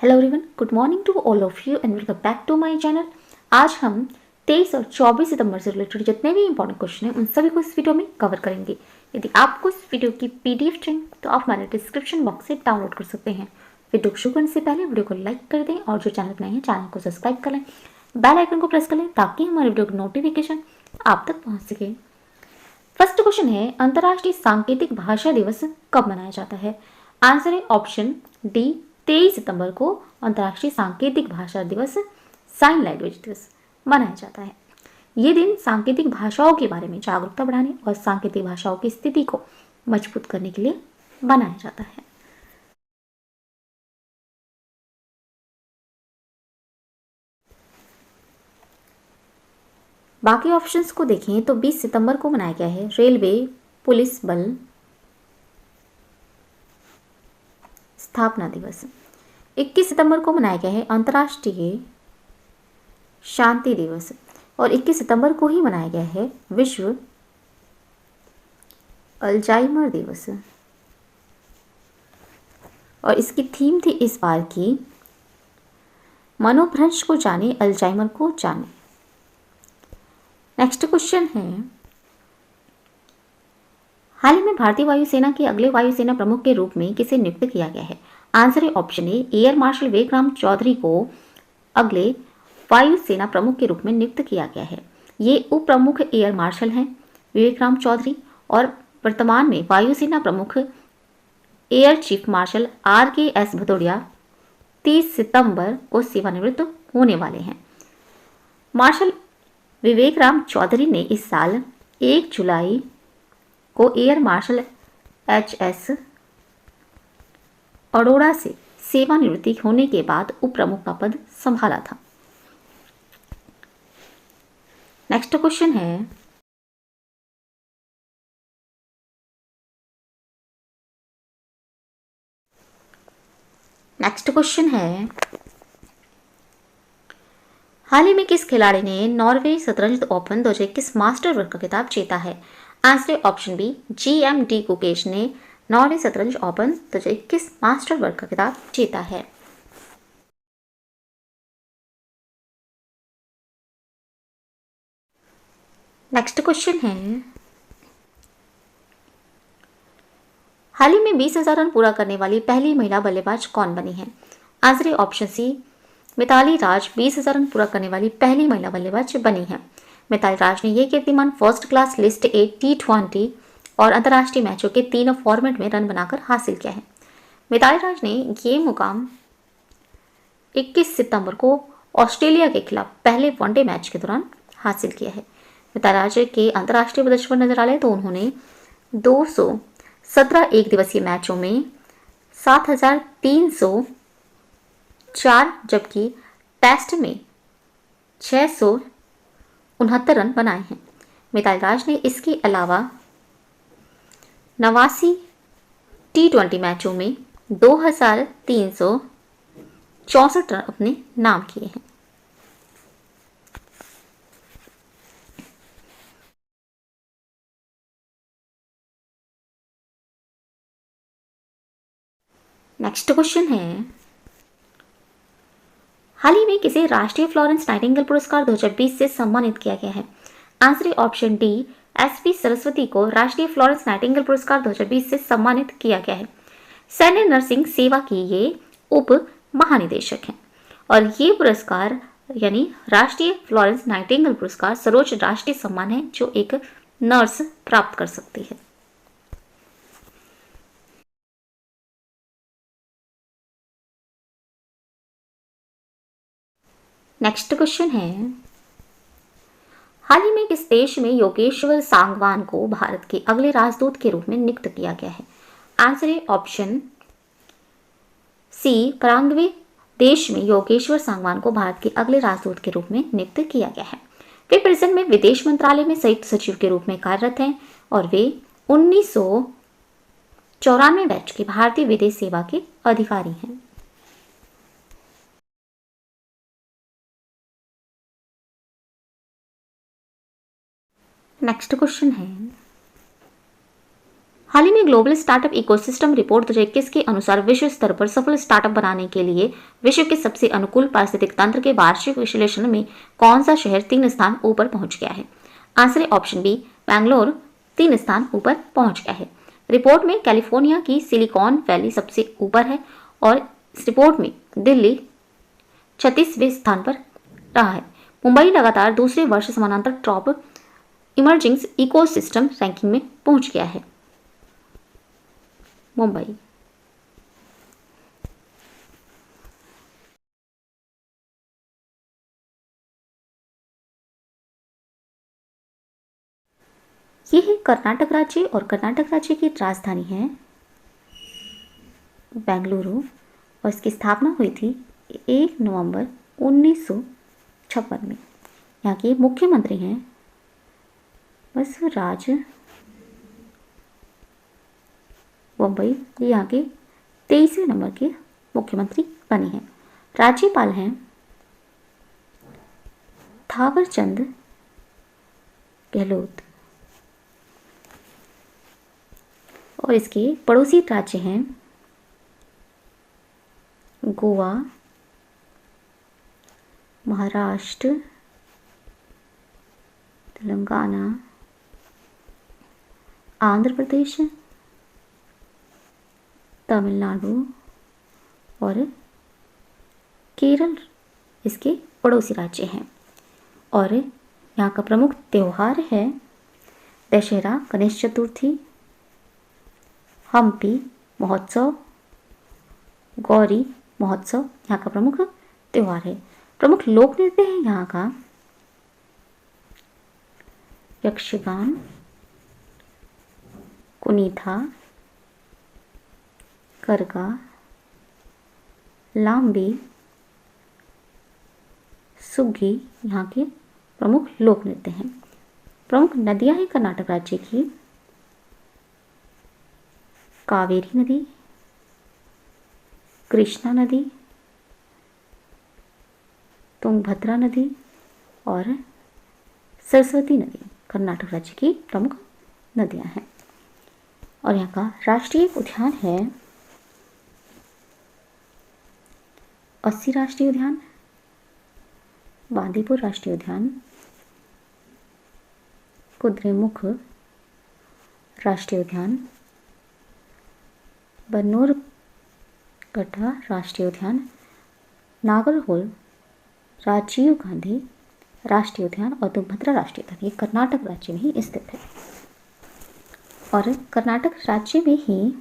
Hello everyone, good morning to all of you and welcome back to my channel. आज हम 23 और 24 सितंबर से related जितने भी इंपॉर्टेंट क्वेश्चन हैं उन सभी को इस वीडियो में कवर करेंगे। यदि आपको इस वीडियो की पीडीएफ चाहिए तो आप हमारे डिस्क्रिप्शन बॉक्स से डाउनलोड कर सकते हैं। वीडियो शुरू करने से पहले वीडियो को लाइक कर दें और जो चैनल पर नए हैं चैनल को सब्सक्राइब कर लें, बेल आइकन को प्रेस कर लें ताकि हमारे वीडियो की नोटिफिकेशन आप तक पहुँच सके। फर्स्ट क्वेश्चन है, अंतर्राष्ट्रीय सांकेतिक भाषा दिवस कब मनाया जाता है? आंसर है ऑप्शन डी, 23 सितंबर को अंतर्राष्ट्रीय सांकेतिक भाषा दिवस, साइन लैंग्वेज दिवस मनाया जाता है। ये दिन सांकेतिक भाषाओं के बारे में जागरूकता बढ़ाने और सांकेतिक भाषाओं की स्थिति को मजबूत करने के लिए मनाया जाता है। बाकी ऑप्शंस को देखें तो 20 सितंबर को मनाया गया है रेलवे पुलिस बल स्थापना दिवस। 21 सितंबर को मनाया गया है अंतर्राष्ट्रीय शांति दिवस और 21 सितंबर को ही मनाया गया है विश्व अल्जाइमर दिवस। और इसकी थीम थी इस बार की मनोभ्रंश को जाने, अल्जाइमर को जाने। नेक्स्ट क्वेश्चन है, हाल ही में भारतीय वायुसेना के अगले वायुसेना प्रमुख के रूप में किसे नियुक्त किया गया है? आंसर है ऑप्शन ए, एयर मार्शल विवेक चौधरी को अगले वायुसेना प्रमुख के रूप में नियुक्त किया गया है। ये उप प्रमुख एयर मार्शल हैं विवेक चौधरी और वर्तमान में वायुसेना प्रमुख air chief marshal RKS Bhadauria 30 सितंबर को सेवानिवृत्त होने वाले हैं। मार्शल विवेक चौधरी ने इस साल 1 जुलाई को एयर मार्शल HS अरोड़ा से सेवानिवृत्ति होने के बाद उप प्रमुख का पद संभाला था। नेक्स्ट क्वेश्चन है, हाल ही में किस खिलाड़ी ने नॉर्वे शतरंज ओपन 2021 मास्टर वर्ग का खिताब जीता है? Answer option B, GMD Gukesh ने नॉर्वे शतरंज ओपन 2021 मास्टर वर्ग का खिताब जीता है। नेक्स्ट क्वेश्चन है, हाल ही में 20,000 रन पूरा करने वाली पहली महिला बल्लेबाज कौन बनी है? आंसर ऑप्शन सी, मिताली राज 20,000 रन पूरा करने वाली पहली महिला बल्लेबाज बनी है। मिताली राज ने यह कीर्तिमान first class list A T20 और अंतर्राष्ट्रीय मैचों के तीनों फॉर्मेट में रन बनाकर हासिल किया है। मिताली राज ने ये मुकाम 21 सितंबर को ऑस्ट्रेलिया के खिलाफ पहले वनडे मैच के दौरान हासिल किया है। मिताली राज के अंतर्राष्ट्रीय प्रदर्शन पर नजर डालें तो उन्होंने 217 एक दिवसीय मैचों में 7,304 जबकि टेस्ट में 669 रन बनाए हैं। मिताली राज ने इसके अलावा 89 T20 मैचों में 2,364 रन अपने नाम किए हैं। नेक्स्ट क्वेश्चन है, हाल ही में किसे राष्ट्रीय फ्लोरेंस नाइटिंगेल पुरस्कार 2020 से सम्मानित किया गया है? Answer option D, SP Saraswati को राष्ट्रीय फ्लोरेंस नाइटिंगेल पुरस्कार 2020 से सम्मानित किया गया है। सैन्य नर्सिंग सेवा की ये उप महानिदेशक हैं और ये पुरस्कार यानी राष्ट्रीय फ्लोरेंस नाइटिंगेल पुरस्कार सर्वोच्च राष्ट्रीय सम्मान है जो एक नर्स प्राप्त कर सकती है। नेक्स्ट क्वेश्चन है, हाल ही में किस देश में योगेश्वर सांगवान को भारत के अगले राजदूत के रूप में नियुक्त किया गया है? आंसर है ऑप्शन सी, पराग्वे देश में योगेश्वर सांगवान को भारत के अगले राजदूत के रूप में नियुक्त किया गया है। वे प्रेजेंट में विदेश मंत्रालय में संयुक्त सचिव के रूप में कार्यरत हैं और वे 1994 बैच के भारतीय विदेश सेवा के अधिकारी हैं। नेक्स्ट क्वेश्चन है, हाल ही में ग्लोबल स्टार्टअप इकोसिस्टम रिपोर्ट 2021 के अनुसार विश्व स्तर पर सफल स्टार्टअप बनाने के लिए विश्व के सबसे अनुकूल पारिस्थितिक तंत्र के वार्षिक विश्लेषण में कौन सा शहर 3 स्थान ऊपर पहुंच गया है? आंसर है ऑप्शन बी, बैंगलोर 3 स्थान ऊपर पहुंच गया है। रिपोर्ट में कैलिफोर्निया की सिलिकॉन वैली सबसे ऊपर है और इस रिपोर्ट में दिल्ली 36वें स्थान पर रहा है। मुंबई लगातार दूसरे वर्ष समानांतर टॉप इमर्जिंग इकोसिस्टम रैंकिंग में पहुंच गया है। मुंबई। ये है कर्नाटक राज्य और कर्नाटक राज्य की राजधानी है बेंगलुरु और इसकी स्थापना हुई थी 1 नवंबर 1956 में। यहाँ के मुख्यमंत्री हैं बसवराज मुंबई, यहाँ के 23वें नंबर के मुख्यमंत्री बने हैं। राज्यपाल हैं थावरचंद गहलोत और इसके पड़ोसी राज्य हैं गोवा, महाराष्ट्र, तेलंगाना, आंध्र प्रदेश, तमिलनाडु और केरल इसके पड़ोसी राज्य हैं। और यहाँ का प्रमुख त्यौहार है दशहरा, गणेश चतुर्थी, हम्पी महोत्सव, गौरी महोत्सव यहाँ का प्रमुख त्यौहार है। प्रमुख लोक नृत्य है यहाँ का यक्षगान, कुनीथा, करगा, लांबी, सुग्गी यहाँ के प्रमुख लोक नृत्य हैं। प्रमुख नदियां हैं कर्नाटक राज्य की कावेरी नदी, कृष्णा नदी, तुंगभद्रा नदी और सरस्वती नदी कर्नाटक राज्य की प्रमुख नदियां हैं। और यहाँ का राष्ट्रीय उद्यान है अस्सी राष्ट्रीय उद्यान, बांदीपुर राष्ट्रीय उद्यान, कुद्रेमुख राष्ट्रीय उद्यान, बन्नूरघट्टा राष्ट्रीय उद्यान, नागरहोल राजीव गांधी राष्ट्रीय उद्यान और तुंगभद्रा राष्ट्रीय उद्यान ये कर्नाटक राज्य में ही स्थित है। और कर्नाटक राज्य में ही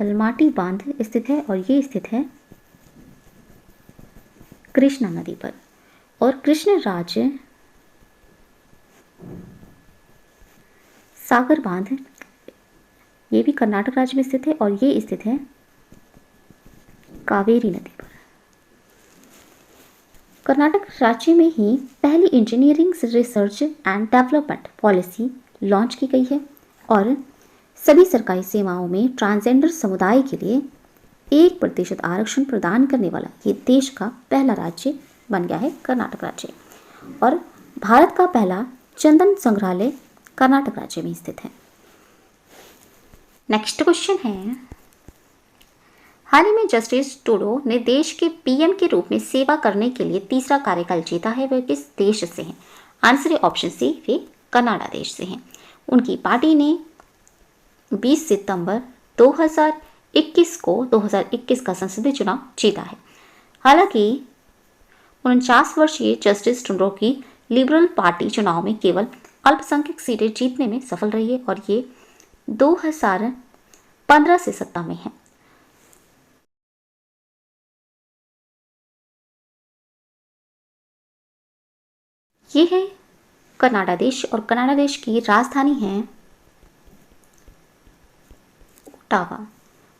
अलमाटी बांध स्थित है और ये स्थित है कृष्णा नदी पर। और कृष्ण राज्य सागर बांध ये भी कर्नाटक राज्य में स्थित है और ये स्थित है कावेरी नदी पर। कर्नाटक राज्य में ही पहली engineering research and development policy launch की गई है और सभी सरकारी सेवाओं में ट्रांसजेंडर समुदाय के लिए 1% आरक्षण प्रदान करने वाला ये देश का पहला राज्य बन गया है कर्नाटक राज्य। और भारत का पहला चंदन संग्रहालय कर्नाटक राज्य में स्थित है। नेक्स्ट क्वेश्चन है, हाल ही में जस्टिस ट्रूडो ने देश के पीएम के रूप में सेवा करने के लिए तीसरा कार्यकाल जीता है। वह किस देश से हैं? आंसर है ऑप्शन सी, वे कनाडा देश से हैं। उनकी पार्टी ने 20 सितंबर 2021 को 2021 का संसदीय चुनाव जीता है। हालांकि 49 वर्षीय जस्टिस ट्रूडो की लिबरल पार्टी चुनाव में केवल अल्पसंख्यक सीटें जीतने में सफल रही है और ये 2015 से सत्ता में है। ये है कनाडा देश और कनाडा देश की राजधानी है ओटावा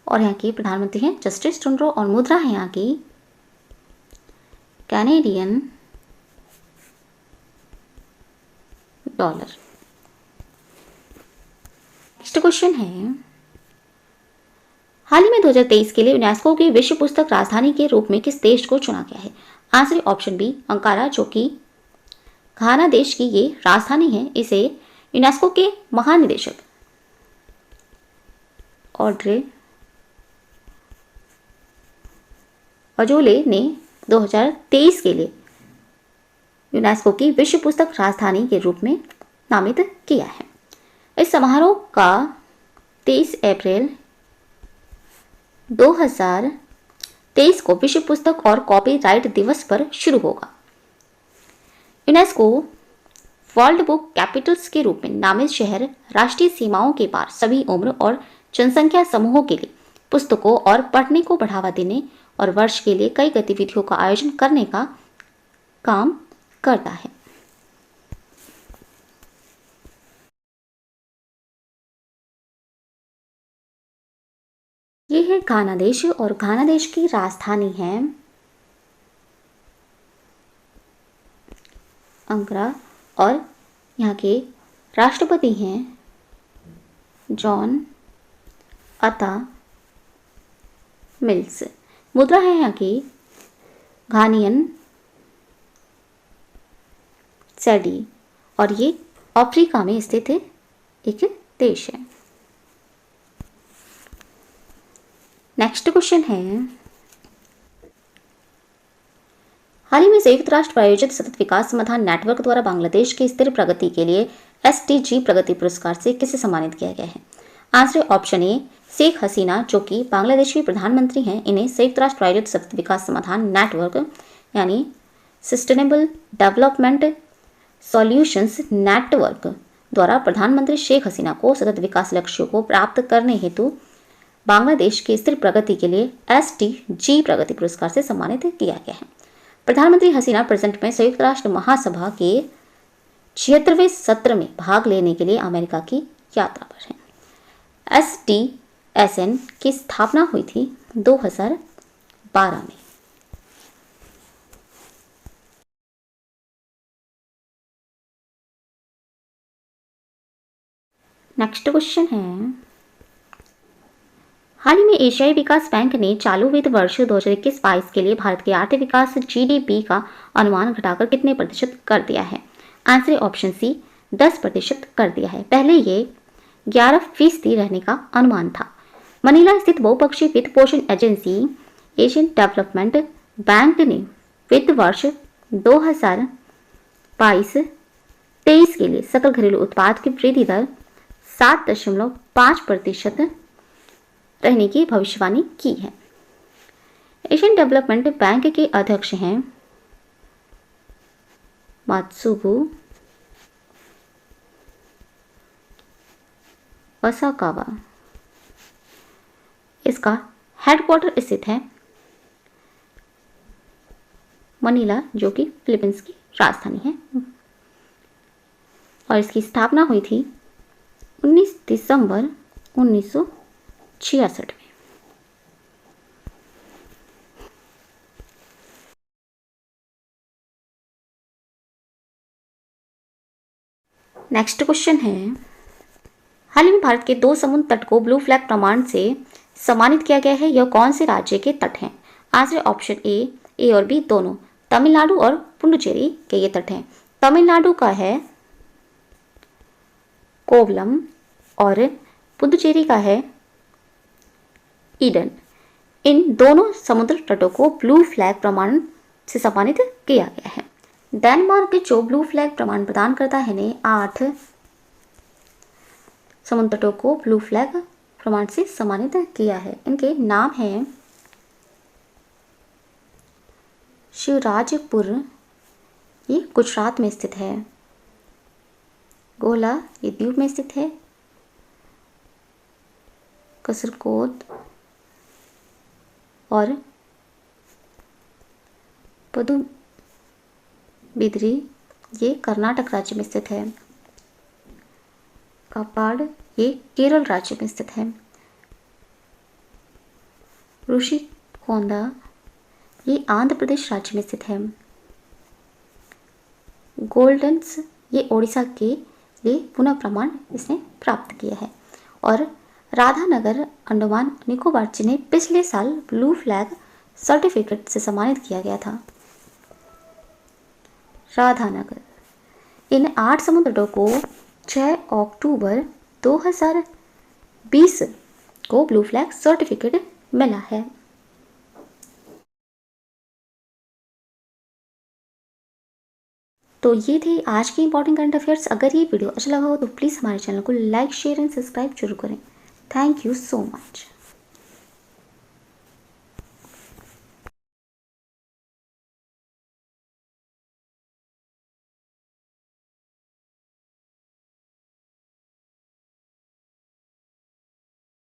और यहाँ के प्रधानमंत्री हैं जस्टिस ट्रूडो और मुद्रा है यहाँ की कैनेडियन डॉलर। नेक्स्ट क्वेश्चन है, हाल ही में 2023 के लिए यूनेस्को की विश्व पुस्तक राजधानी के रूप में किस देश को चुना गया है? आंसर ऑप्शन बी अंकारा जो कि घाना देश की ये राजधानी है। इसे यूनेस्को के महानिदेशक ऑड्रे अजोले ने 2023 के लिए यूनेस्को की विश्व पुस्तक राजधानी के रूप में नामित किया है। इस समारोह का 23 अप्रैल 2023 को विश्व पुस्तक और कॉपीराइट दिवस पर शुरू होगा। यूनेस्को वर्ल्ड बुक कैपिटल्स के रूप में नामित शहर राष्ट्रीय सीमाओं के पार सभी उम्र और जनसंख्या समूहों के लिए पुस्तकों और पढ़ने को बढ़ावा देने और वर्ष के लिए कई गतिविधियों का आयोजन करने का काम करता है। ये है घाना देश और घाना देश की राजधानी है अंकरा और यहाँ के राष्ट्रपति हैं जॉन अता मिल्स। मुद्रा है यहाँ की घानियन सैडी और ये अफ्रीका में स्थित एक देश है। नेक्स्ट क्वेश्चन है, हाल ही में संयुक्त राष्ट्र प्रायोजित सतत विकास समाधान नेटवर्क द्वारा बांग्लादेश की स्थिर प्रगति के लिए SDG प्रगति पुरस्कार से किसे सम्मानित किया गया है? Answer option A Sheikh Hasina जो कि बांग्लादेश की प्रधानमंत्री हैं। इन्हें संयुक्त राष्ट्र प्रायोजित सतत विकास समाधान नेटवर्क यानी सस्टेनेबल डेवलपमेंट सॉल्यूशंस नेटवर्क द्वारा प्रधानमंत्री शेख हसीना को सतत विकास लक्ष्यों को प्राप्त करने हेतु बांग्लादेश की स्थिर प्रगति के लिए SDG प्रगति पुरस्कार से सम्मानित किया गया है। प्रधानमंत्री हसीना प्रेजेंट में संयुक्त राष्ट्र महासभा के 76वें सत्र में भाग लेने के लिए अमेरिका की यात्रा पर हैं। SDSN की स्थापना हुई थी 2012 में। नेक्स्ट क्वेश्चन है, हाल ही में एशियाई विकास बैंक ने चालू वित्त वर्ष 2021-22 के लिए भारत के आर्थिक विकास GDP का अनुमान घटाकर कितने प्रतिशत कर दिया है? आंसर ऑप्शन सी 10% कर दिया है। पहले ये 11% रहने का अनुमान था। मनीला स्थित बहुपक्षीय वित्त पोषण एजेंसी एशियन डेवलपमेंट बैंक ने वित्त वर्ष 2022-23 के लिए सकल घरेलू उत्पाद की वृद्धि दर 7.5% रहने की भविष्यवाणी की है। एशियन डेवलपमेंट बैंक के अध्यक्ष हैं मात्सुगु असाकावा। इसका हेडक्वार्टर स्थित है मनीला जो कि फिलीपींस की राजधानी है और इसकी स्थापना हुई थी 19 दिसंबर 1966 में। नेक्स्ट क्वेश्चन है, हाल ही में भारत के 2 समुद्र तट को ब्लू फ्लैग प्रमाण से सम्मानित किया गया है। यह कौन से राज्य के तट हैं? आंसर ऑप्शन ए और बी दोनों। तमिलनाडु और पुडुचेरी के ये तट हैं। तमिलनाडु का है कोवलम और पुडुचेरी का है ईडन। इन दोनों समुद्र तटों को ब्लू फ्लैग प्रमाण से सम्मानित किया गया है। डेनमार्क जो ब्लू फ्लैग प्रमाण प्रदान करता है ने 8 समुद्र तटों को ब्लू फ्लैग प्रमाण से सम्मानित किया है। इनके नाम हैं शिवराजपुर, ये गुजरात में स्थित है। गोला ये दीव में स्थित है। कसरकोट और पदुबिद्री ये कर्नाटक राज्य में स्थित है। कापाड ये केरल राज्य में स्थित है। ऋषिकोंदा ये आंध्र प्रदेश राज्य में स्थित है। गोल्डन्स ये ओडिशा के लिए पुनः प्रमाण इसने प्राप्त किया है। और राधानगर अंडमान निकोबार जिन्हें पिछले साल ब्लू फ्लैग सर्टिफिकेट से सम्मानित किया गया था। राधानगर इन 8 समुद्रों को 6 अक्टूबर 2020 को ब्लू फ्लैग सर्टिफिकेट मिला है। तो ये थे आज के इंपॉर्टेंट करंट अफेयर्स। अगर ये वीडियो अच्छा लगा हो तो प्लीज़ हमारे चैनल को लाइक शेयर एंड सब्सक्राइब जरूर करें। Thank you so much.